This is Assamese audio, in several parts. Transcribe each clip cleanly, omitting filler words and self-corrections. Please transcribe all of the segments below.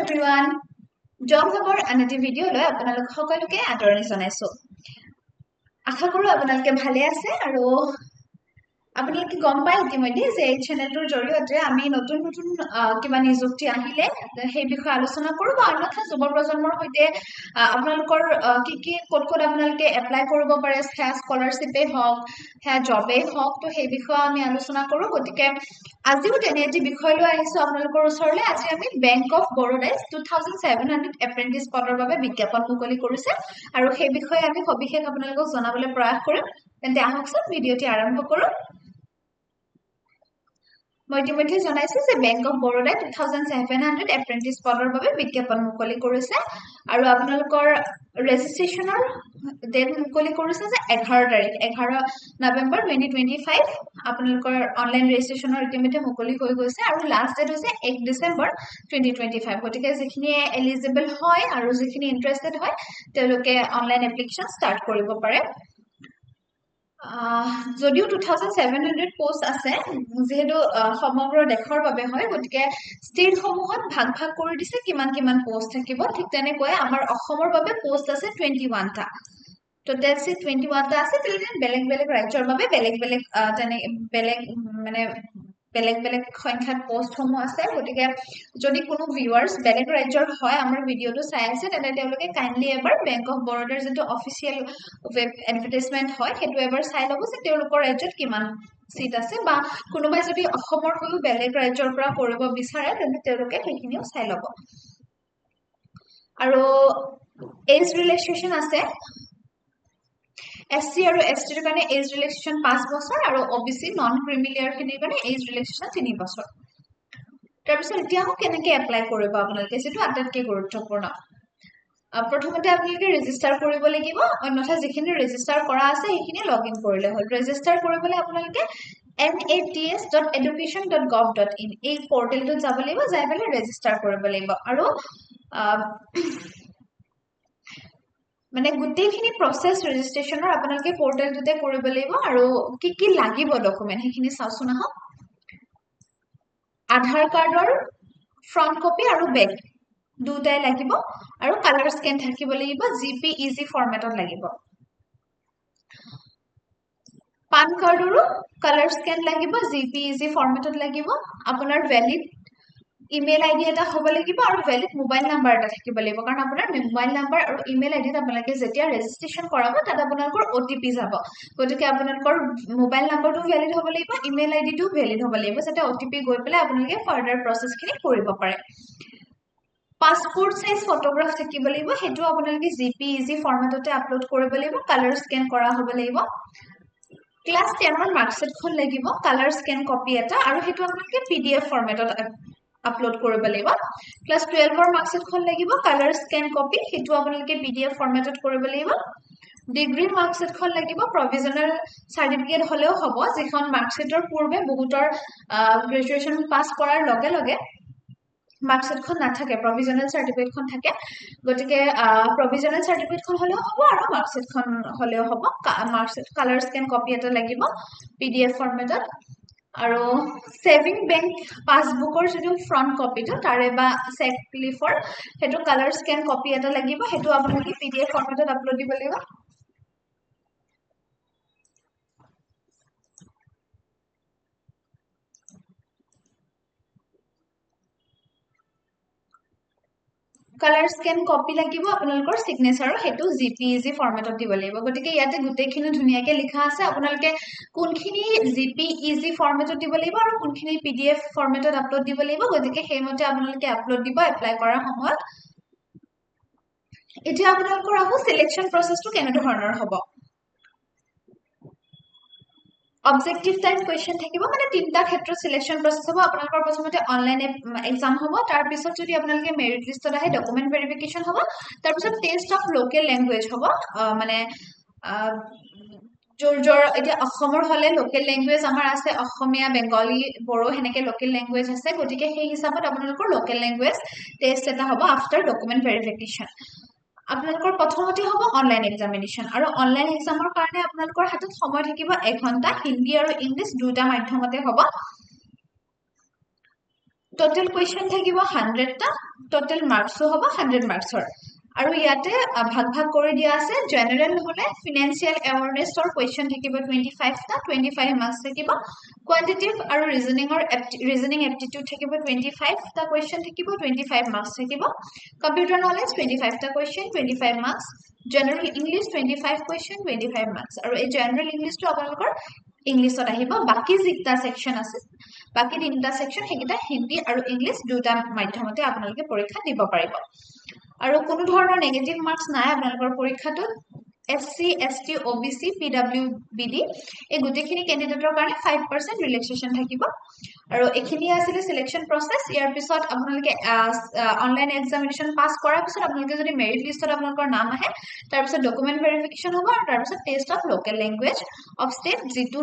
everyone. Job Hub'ৰ আন এটি ভিডিঅ'লৈ আপোনালোক সকলোকে আদৰণি জনাইছো। আশা কৰো আপোনালোকে ভালে আছে আৰু আপোনালোকে গম পায় ইতিমধ্যে যে এই চেনেলটোৰ জৰিয়তে আমি নতুন নতুন কিবা নিযুক্তি আহিলে সেই বিষয়ে আলোচনা কৰো বা অন্যথা যুৱ প্ৰজন্মৰ সৈতে আপোনালোকৰ কি ক'ত আপোনালোকে এপ্লাই কৰিব পাৰে স্কলাৰশ্বিপে হওক জবে হওক তো সেই বিষয়ে আমি আলোচনা কৰো। গতিকে আজিও তেনে এটি বিষয় লৈ আহিছো আপোনালোকৰ ওচৰলৈ। আজি আমি বেংক অফ বৰোদাই 2700 এপ্ৰেন্টিছ পদৰ বাবে বিজ্ঞাপন মুকলি কৰিছে আৰু সেই বিষয়ে আমি সবিশেষ আপোনালোকক জনাবলৈ প্ৰয়াস কৰিম। তেন্তে আহকচোন ভিডিঅ'টি আৰম্ভ কৰো। মই ইতিমধ্যে জনাইছো যে বেংক অফ বৰোদাই 2700 এপ্ৰেন্টিছ পদৰ বাবে বিজ্ঞাপন মুকলি কৰিছে আৰু আপোনালোকৰ ৰেজিষ্ট্ৰেচনৰ ডেট মুকলি কৰিছে যে 11 নৱেম্বৰ 2025 আপোনালোকৰ অনলাইন ৰেজিষ্ট্ৰেচনৰ ইতিমধ্যে মুকলি হৈ গৈছে আৰু লাষ্ট ডেট হৈছে 1 ডিসেম্বৰ 2025। গতিকে যিখিনি এলিজিবল হয় আৰু যিখিনি ইন্টাৰেস্টেড হয় তেওঁলোকে অনলাইন এপ্লিকেশন ষ্টাৰ্ট কৰিব পাৰে। যদিও 2700 পোষ্ট আছে যেহেতু সমগ্ৰ দেশৰ বাবে হয় গতিকে ষ্টেট সমূহত ভাগ কৰি দিছে কিমান পোষ্ট থাকিব। ঠিক তেনেকৈ আমাৰ অসমৰ বাবে পোষ্ট আছে 21টা। টোটেল 21টা আছে। বেলেগ ৰাজ্যৰ বাবে বেলেগ সংখ্যাত পোষ্ট সমূহ আছে। গতিকে যদি কোনো ভিউৱাৰ্স বেলেগ ৰাজ্যৰ হয় আমাৰ ভিডিঅ'টো চাই আছে তেন্তে তেওঁলোকে কাইন্ডলি এবাৰ বেংক অফ বৰোদাৰ যেটো অফিচিয়েল ওয়েব এডভাৰটাইজমেন্ট হয় সেইটো এবাৰ চাই ল'ব যে তেওঁলোকৰ ৰাজ্যত কিমান সিট আছে বা কোনোবাই যদি অসমৰ হৈও বেলেগ ৰাজ্যৰ পৰা কৰিব বিচাৰে তেন্তে তেওঁলোকে সেইখিনিও চাই ল'ব। আৰু এজ ৰিলেক্সেশন আছে। SC আৰু ST ৰ কাৰণে এজ ৰিলেক্সেশন 5 বছৰ আৰু OBC নন ক্ৰিমিলিয়াৰ খিনিৰ কাৰণে এজ ৰিলেক্সেশন 3 বছৰ। তাৰপিছত এতিয়া কেনেকৈ এপ্লাই কৰিব আপোনালোকে যেটো আটাইতকৈ গুৰুত্বপূৰ্ণ। প্ৰথমতে আপোনালোকে ৰেজিষ্টাৰ কৰিব লাগিব, অন্যথা যিখিনি ৰেজিষ্টাৰ কৰা আছে সেইখিনি লগইন কৰিলে হ'ল। ৰেজিষ্টাৰ কৰিবলৈ আপোনালোকে nats.education.gov.in এই পৰ্টেলটোত যাব লাগিব, যাই পেলাই ৰেজিষ্টাৰ কৰিব লাগিব আৰু মানে গোটেইখিনি প্ৰসেস ৰেজিষ্ট্ৰেচনৰ আপোনালোকে পৰ্টেলটোতে কৰিব লাগিব। আৰু কি লাগিব ডকুমেন্ট সেইখিনি চাওচোন আহক। আধাৰ কাৰ্ডৰ ফ্ৰন্ট কপি আৰু বেক দুটাই লাগিব আৰু কালাৰ স্ক্যান থাকিব লাগিব, JPEG ফৰমেটত লাগিব। পান কাৰ্ডৰো কালাৰ স্ক্যান লাগিব, JPEG ফৰমেটত লাগিব। আপোনাৰ ভ্যালিড ইমেইল আইডি এটা হ'ব লাগিব আৰু ভ্যালিড মোবাইল নাম্বাৰ এটা থাকিব লাগিব, কাৰণ আপোনাৰ মোবাইল নাম্বাৰ আৰু ইমেইল আইডিত আপোনালোকে যেতিয়া ৰেজিষ্ট্ৰেচন কৰাব তাত আপোনালোকৰ OTP যাব। গতিকে আপোনালোকৰ মোবাইল নাম্বাৰটো ভ্যালিড হ'ব লাগিব, ইমেইল আইডিটো ভ্যালিড হ'ব লাগিব যাতে OTP গৈ পেলাই আপোনালোকে ফাৰ্দাৰ প্ৰসেসখিনি কৰিব পাৰে। পাসপোৰ্ট সাইজ ফটোগ্ৰাফ থাকিব লাগিব, হেতু আপোনালোকে JPEG ফৰমেটতে আপলোড কৰিব লাগিব, কালাৰ স্ক্যান কৰা হ'ব লাগিব। ক্লাস 10 ৰ মাৰ্কশিটখন লাগিব, কালাৰ স্ক্যান কপি এটা আৰু হেতু আপোনালোকে PDF ফৰমেটত আপলোড কৰিব লাগিব। ক্লাস 12 ৰ মাৰ্কশিটখন লাগিব, কালাৰ স্ক্যান কপি হেতু আপোনালোকে PDF ফৰমেটত কৰিব লাগিব। ডিগ্ৰী মাৰ্কশিটখন লাগিব, প্ৰভিজনাল সাৰ্টিফিকেট হলেও হ'ব, যেখন মাৰ্কশিটৰ পূৰ্বে বহুতৰ গ্ৰেজুৱেচন পাস কৰাৰ লগে লগে মাৰ্কশিটখন নাথাকে, প্ৰভিজনাল সাৰ্টিফিকেটখন থাকে। গতিকে প্ৰভিজনাল সাৰ্টিফিকেটখন হলেও হ'ব আৰু মাৰ্কশিটখন হলেও হ'ব। মাৰ্কশিট কালাৰ স্ক্যান কপি এটা লাগিব PDF ফৰমেটত। আৰু সেভিং বেংক পাসবুকৰ যেটো ফ্ৰন্ট কপিটো তাৰে বা চেক লিফৰ হেতু কালাৰ স্ক্যান কপি এটা লাগিব, হেতু আপোনালোকে PDF ফৰমেটত আপলোড দিব লাগিব। কালাৰ স্ক্যান কপি লাগিব আপোনালোকৰ সিগনেচাৰৰ, হেতু JPEG ফৰমেটত দিব লাগিব। গতিকে ইয়াতে গোটেইখিনি ধুনিয়াকে লিখা আছে, আপোনালোকে কোনখিনি JPEG ফৰমেটত দিব লাগিব আৰু কোনখিনি PDF ফৰমেটত আপলোড দিব লাগিব। গতিকে সেইমতে আপোনালোকে আপলোড দিব এপ্লাই কৰাৰ সময়ত। এতিয়া আপোনালোকৰ আকৌ সিলেকশন প্ৰসেসটো কেনে ধৰণৰ হ'ব। অবজেক্টিভ টাইপ কোৱেশ্চন থাকিব, মানে তিনটা ক্ষেত্ৰত সিলেকশন প্ৰসেস হ'ব। আপোনালোকৰ প্ৰথমতে অনলাইন এক্সাম হ'ব, তাৰ পিছত যদি আপোনালোকে মেৰিট লিষ্টত আহে ডকুমেন্ট ভেৰিফিকেশন হ'ব, তাৰ পিছত টেষ্ট অফ লোকেল ল্যাঙ্গুৱেজ হ'ব। মানে জোৰ এতিয়া অসমৰ হলে লোকেল ল্যাঙ্গুৱেজ আমাৰ আছে অসমীয়া, বেংগলী, বড়ো হেনেকে লোকেল ল্যাঙ্গুৱেজ আছে। গতিকে সেই হিচাপত আপোনালোকৰ লোকেল ল্যাঙ্গুৱেজ টেষ্ট এটা হ'ব আফটাৰ ডকুমেন্ট ভেৰিফিকেশন। আপোনালোকৰ প্ৰথমতে হ'ব অনলাইন এক্সামিনেশন আৰু অনলাইন এক্সামৰ কাৰণে আপোনালোকৰ হাতত সময় থাকিব 1 ঘণ্টা। হিন্দী আৰু ইংলিশ দুটা মাধ্যমতে হ'ব। টোটাল কোৱেশ্চন থাকিব 100টা টোটাল মাৰ্কসও হ'ব 100 মাৰ্কসৰ আৰু ইয়াতে ভাগ ভাগ কৰি দিয়া আছে জেনাৰেল হলে ফিনান্সিয়াল এৱাৰনেছৰ কোৱেশ্চন থাকিব 25 টা 25 মাৰ্কস থাকিব কোৱান্টিটেটিভ আৰু ৰিজনিং এপ্টিটিউড থাকিব 25 টা কোৱেশ্চন থাকিব 25 মাৰ্কস থাকিব কম্পিউটাৰ নলেজ 25 টা question 25 marks general English 25 question 25 marks আৰু এই জেনাৰেল ইংলিশটো আপোনালোকৰ ইংলিশত আহিব বাকি যিটা সেকশন আছে বাকি তিনটা সেকশন হেকিটা হিন্দী আৰু ইংলিশ দুটা মাধ্যমতে আপোনালোকে পৰীক্ষা দিব পাৰিব আৰু কোনো ধৰণৰ নেগেটিভ মাৰ্কস নাই আপোনালোকৰ পৰীক্ষাটোত SC ST OBC PWBD এই গুটেখিনি ক্যান্ডিডেটৰ কাৰণে 5% ৰিলেক্সেশন থাকিব আৰু এখিনি আছিল সিলেকশন প্ৰসেস ইয়াৰ পিছত আপোনালোকে অনলাইন এক্সামিনেশন পাস কৰাৰ পিছত আপোনালোকে যদি মেৰিট লিষ্টত আপোনালোকৰ নাম আহে তাৰ পিছত ডকুমেন্ট ভেৰিফিকেশন হ'ব আৰু তাৰ পিছত taste of local language of state যেটো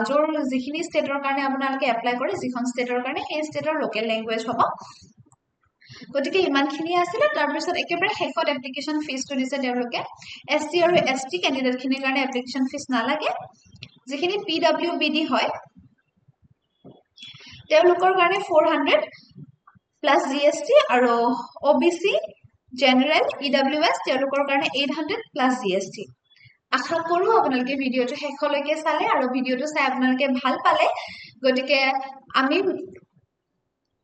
জোৰ যিখিনি ষ্টেটৰ কাৰণে আপোনালোকে এপ্লাই কৰে যিখন ষ্টেটৰ কাৰণে সেই ষ্টেটৰ লোকেল ল্যাঙ্গুৱেজ হ'ব গতিকে ইমানখিনি আছিল তাৰ পিছত একেবাৰে শেষত এপ্লিকেশন ফিজটো দিছে তেওঁলোকে SC আৰু ST ক্যান্ডিডেট খিনিৰ কাৰণে এপ্লিকেশন ফিজ নালাগে যিখিনি PWBD হয় তেওঁলোকৰ কাৰণে 400 প্লাস GST আৰু OBC জেনাৰেল EWS তেওঁলোকৰ কাৰণে 800 প্লাস GST আশা কৰো আপোনালোকে ভিডিওটো শেষলৈকে চালে আৰু ভিডিওটো চাই আপোনালোকে ভাল পালে গতিকে আমি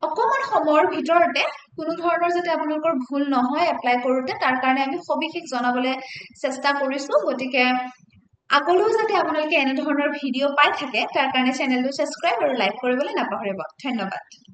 অকমান সময়ৰ ভিতৰতে কোনো ধৰণৰ যাতে আপোনালোকৰ ভুল নহয় এপ্লাই কৰোতে তাৰ কাৰণে আমি সবিশেষ জনাবলৈ চেষ্টা কৰিছো গতিকে আগলৈও যাতে আপোনালোকে এনে ধৰণৰ ভিডিও পাই থাকে তাৰ কাৰণে চেনেলটো সাবস্ক্ৰাইব আৰু লাইক কৰিবলৈ নাপাহৰিব ধন্যবাদ